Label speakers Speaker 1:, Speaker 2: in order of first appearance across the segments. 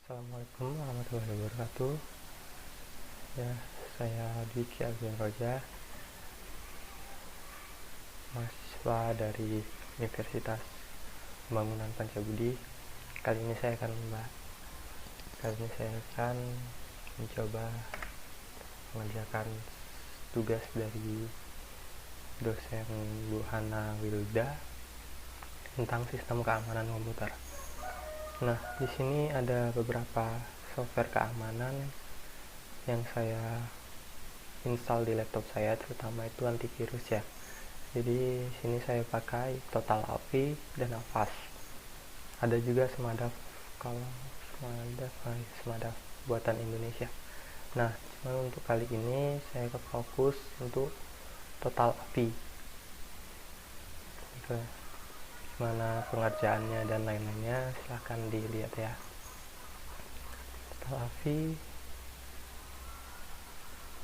Speaker 1: Assalamualaikum warahmatullahi wabarakatuh. Ya, saya Dwiki Alfian Roja, mahasiswa dari Universitas Pembangunan Pancabudi. Kali ini saya akan mencoba mengerjakan tugas dari dosen Bu Hana Wilda tentang sistem keamanan komputer. Nah, di sini ada beberapa software keamanan yang saya install di laptop saya, terutama itu antivirus ya. Jadi sini saya pakai Total API dan Avast. Ada juga Smadaf, kalau Smadaf buatan Indonesia. Nah, cuma untuk kali ini saya fokus untuk Total API. Gimana pengerjaannya dan lain-lainnya silahkan dilihat ya. Total API,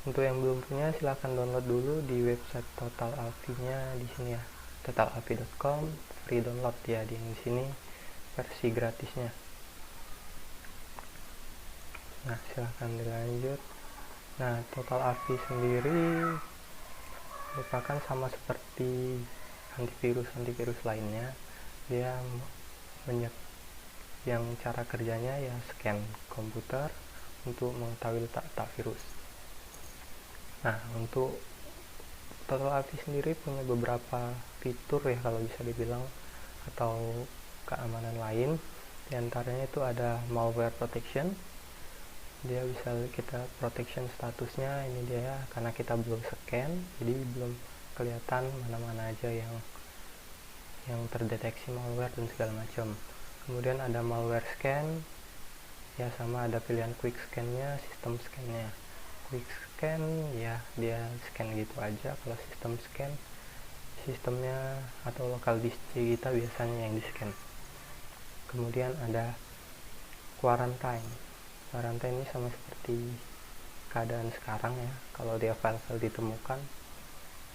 Speaker 1: untuk yang belum punya silahkan download dulu di website Total API-nya di sini ya, totalapi.com, free download ya di sini versi gratisnya. Nah, silahkan dilanjut. Nah, Total API sendiri merupakan sama seperti antivirus lainnya. Dia yang cara kerjanya ya scan komputer untuk mengetahui letak virus. Nah, untuk Total API sendiri punya beberapa fitur ya kalau bisa dibilang, atau keamanan lain. Di antaranya itu ada malware protection. Dia bisa kita protection statusnya, ini dia karena kita belum scan, jadi belum kelihatan mana-mana aja yang terdeteksi malware dan segala macam. Kemudian ada malware scan, ya sama ada pilihan quick scan-nya, sistem scan-nya. Quick scan ya dia scan gitu aja. Kalau sistem scan, sistemnya atau local disk kita biasanya yang di scan. Kemudian ada quarantine. Quarantine ini sama seperti keadaan sekarang ya, kalau dia file ditemukan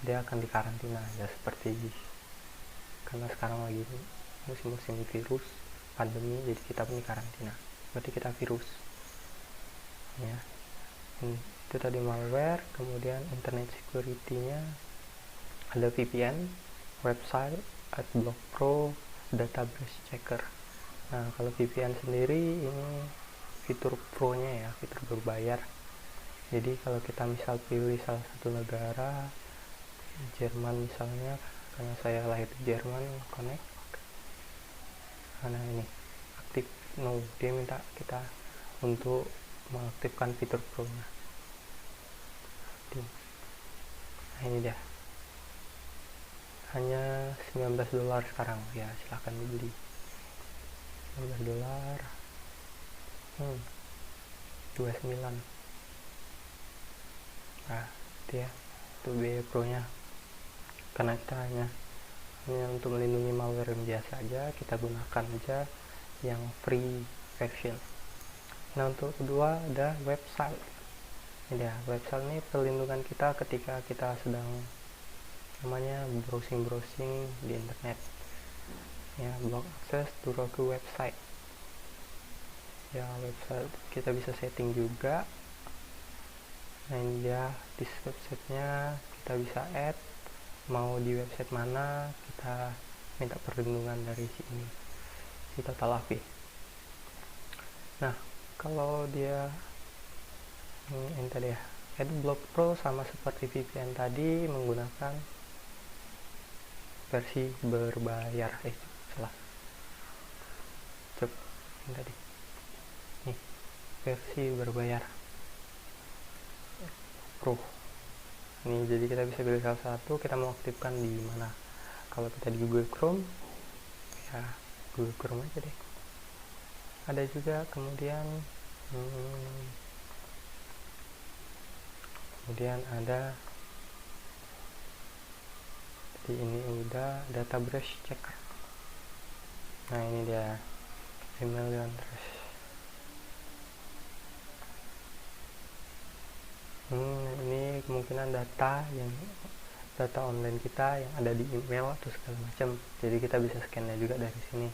Speaker 1: dia akan dikarantina ya, seperti karena sekarang lagi musim virus pandemi, jadi kita pun dikarantina, berarti kita virus ya. Itu tadi malware. Kemudian internet security-nya ada VPN, website, AdBlock Pro, data breach checker. Nah, kalau VPN sendiri ini fitur pro-nya ya, fitur berbayar. Jadi kalau kita misal pilih salah satu negara, Jerman misalnya, karena saya lahir di Jerman, connect. Nah, ini aktif, no, dia minta kita untuk mengaktifkan fitur pro-nya. Nah, ini dia, hanya $19 sekarang ya, silahkan dibeli. $19 29. Nah, itu ya, itu biaya pro nya. Karena kita hanya untuk melindungi malware yang biasa aja, kita gunakan aja yang free version. Nah, untuk kedua ada website. Ini ya, website ini perlindungan kita ketika kita sedang namanya browsing di internet ya, block access to Roku website ya. Website kita bisa setting juga. Nah, ini dia di websitenya, kita bisa add mau di website mana, kita minta perlindungan dari sini, si Total API. Nah, kalau dia ini tadi ya, AdBlock Pro sama seperti VPN tadi menggunakan versi berbayar. Salah. Coba ini tadi. Nih, versi berbayar Pro. Ini jadi kita bisa pilih salah satu, kita mau aktifkan di mana. Kalau kita di Google Chrome, ya Google Chrome aja deh. Ada juga kemudian ada di ini udah data breach checker. Nah, ini dia email dan trash. Ini kemungkinan data online kita yang ada di email atau segala macam, jadi kita bisa scannya juga dari sini.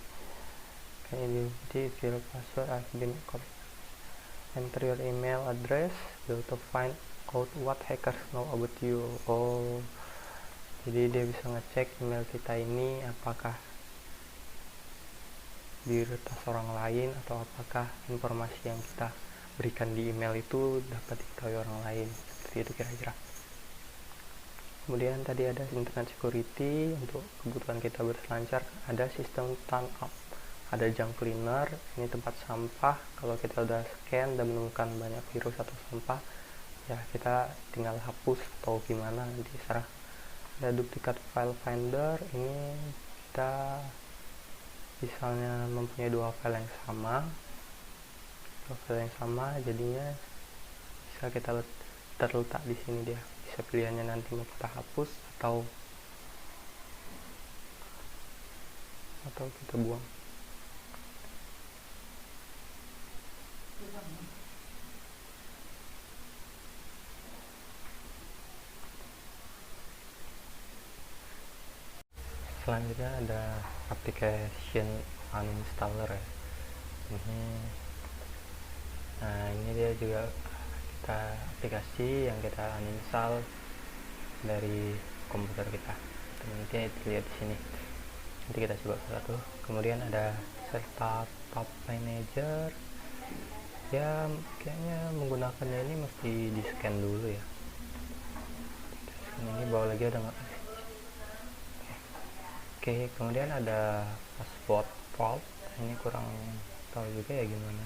Speaker 1: Kayak ini di field password admin enter your email address to find out what hackers know about you. Oh, jadi dia bisa ngecek email kita ini apakah diretas orang lain atau apakah informasi yang kita berikan di email itu dapat diketahui orang lain, seperti itu kira-kira. Kemudian tadi ada internet security, untuk kebutuhan kita berselancar ada sistem turn up, ada junk cleaner, ini tempat sampah. Kalau kita udah scan dan menemukan banyak virus atau sampah, ya kita tinggal hapus atau gimana nanti serah. Ada duplicate file finder, ini kita misalnya mempunyai dua file yang sama, jadinya bisa kita terletak di sini dia. Bisa pilihannya nanti mau kita hapus atau kita buang. Selanjutnya ada application uninstaller ya. Ini dia juga aplikasi yang kita uninstall dari komputer kita. Nanti lihat di sini. Nanti kita coba satu. Kemudian ada Startup Manager. Ya kayaknya menggunakannya ini mesti di scan dulu ya. Ini bawah lagi ada nggak? Oke, kemudian ada password vault. Ini kurang tahu juga ya gimana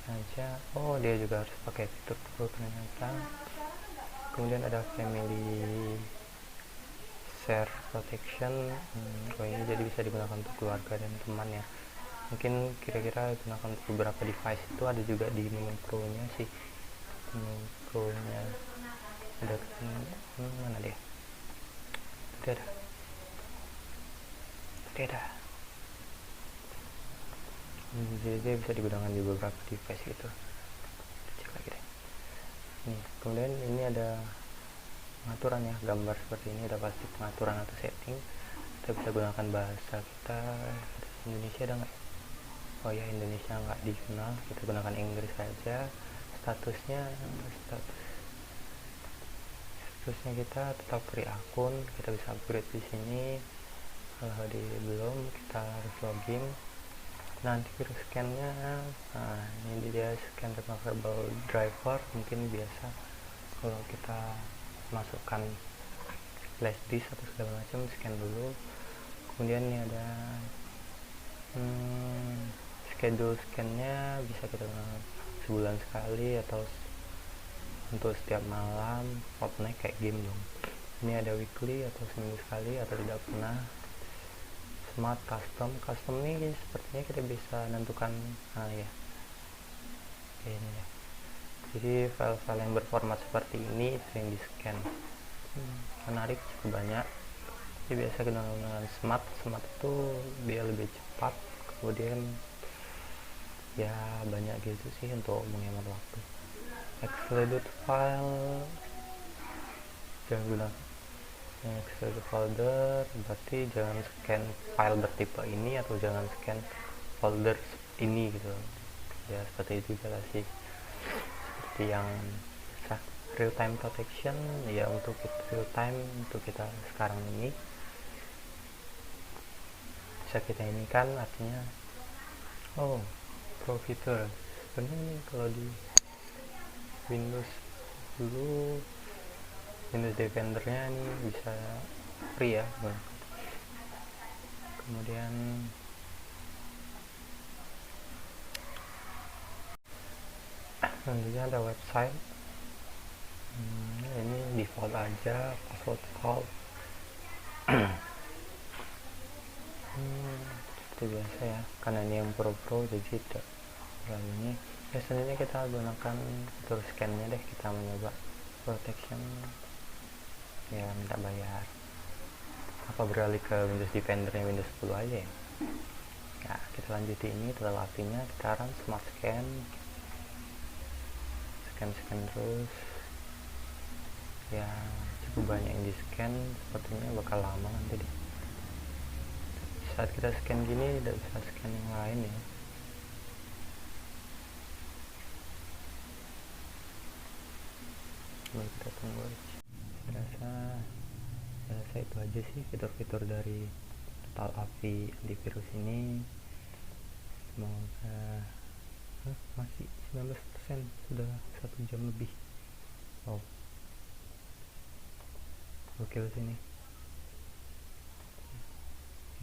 Speaker 1: aja. Oh, dia juga harus pakai fitur pro ternyata. Kemudian ada family share protection. Ini jadi bisa digunakan untuk keluarga dan teman ya. Mungkin kira-kira digunakan untuk beberapa device. Itu ada juga di menu pro nya sih. Menu pro nya ada mana dia? Tadi ada. Jadi bisa digunakan di beberapa device gitu. Cek lagi deh. Kemudian ini ada pengaturan ya, gambar seperti ini ada pasti pengaturan atau setting. Kita bisa gunakan bahasa kita. Indonesia ada nggak? Oh ya, Indonesia nggak dikenal, kita gunakan Inggris saja. Statusnya kita tetap free akun, kita bisa upgrade di sini. Kalau belum, kita harus login. Nanti virus scan-nya, ini dia scan removable driver. Mungkin biasa kalau kita masukkan flash disk atau segala macam, scan dulu. Kemudian ini ada schedule scan-nya, bisa kita sebulan sekali atau untuk setiap malam. Fortnite kayak game dong. Ini ada weekly atau seminggu sekali atau tidak pernah. Smart custom ini sepertinya kita bisa menentukan ya ini ya. Jadi file-file yang berformat seperti ini itu yang di scan. Menarik, cukup banyak. Jadi biasa kita gunakan smart itu dia lebih cepat, kemudian ya banyak gitu sih untuk menghemat waktu. Excluded file jangan gunakan excluded folder, berarti jangan scan file bertipe ini atau jangan scan folder ini gitu ya, seperti itu juga sih. Seperti yang real time protection ya, untuk real time untuk kita sekarang ini bisa kita ini kan, artinya pro fitur. Sebenarnya ini kalau di Windows dulu, Windows Defender-nya ini bisa free ya. Kemudian selanjutnya ada website. Ini default aja, password vault. Seperti biasa ya, karena ini yang pro jadi tidak terlalu ini. Biasanya kita gunakan fitur scan-nya deh, kita mencoba protection ya, minta bayar. Apa beralih ke Windows Defender yang Windows 10 aja ya? Ya, kita lanjuti ini, total apinya kita run smart scan terus ya, cukup banyak yang di scan, sepertinya bakal lama nanti deh. Saat kita scan gini tidak bisa scan yang lain ya. sambil kita tunggu aja. Saya rasa itu aja sih fitur-fitur dari Total API antivirus ini. Semoga masih 19%, sudah 1 jam lebih. Wow, gokil sini.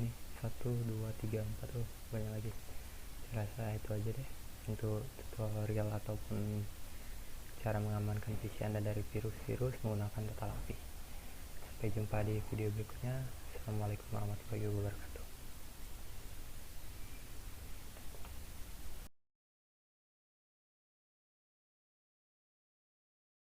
Speaker 1: Ini 1 2 3 4 banyak lagi. Saya rasa itu aja deh untuk tutorial ataupun cara mengamankan PC Anda dari virus-virus menggunakan Total API. Sampai jumpa di video berikutnya. Assalamualaikum warahmatullahi wabarakatuh.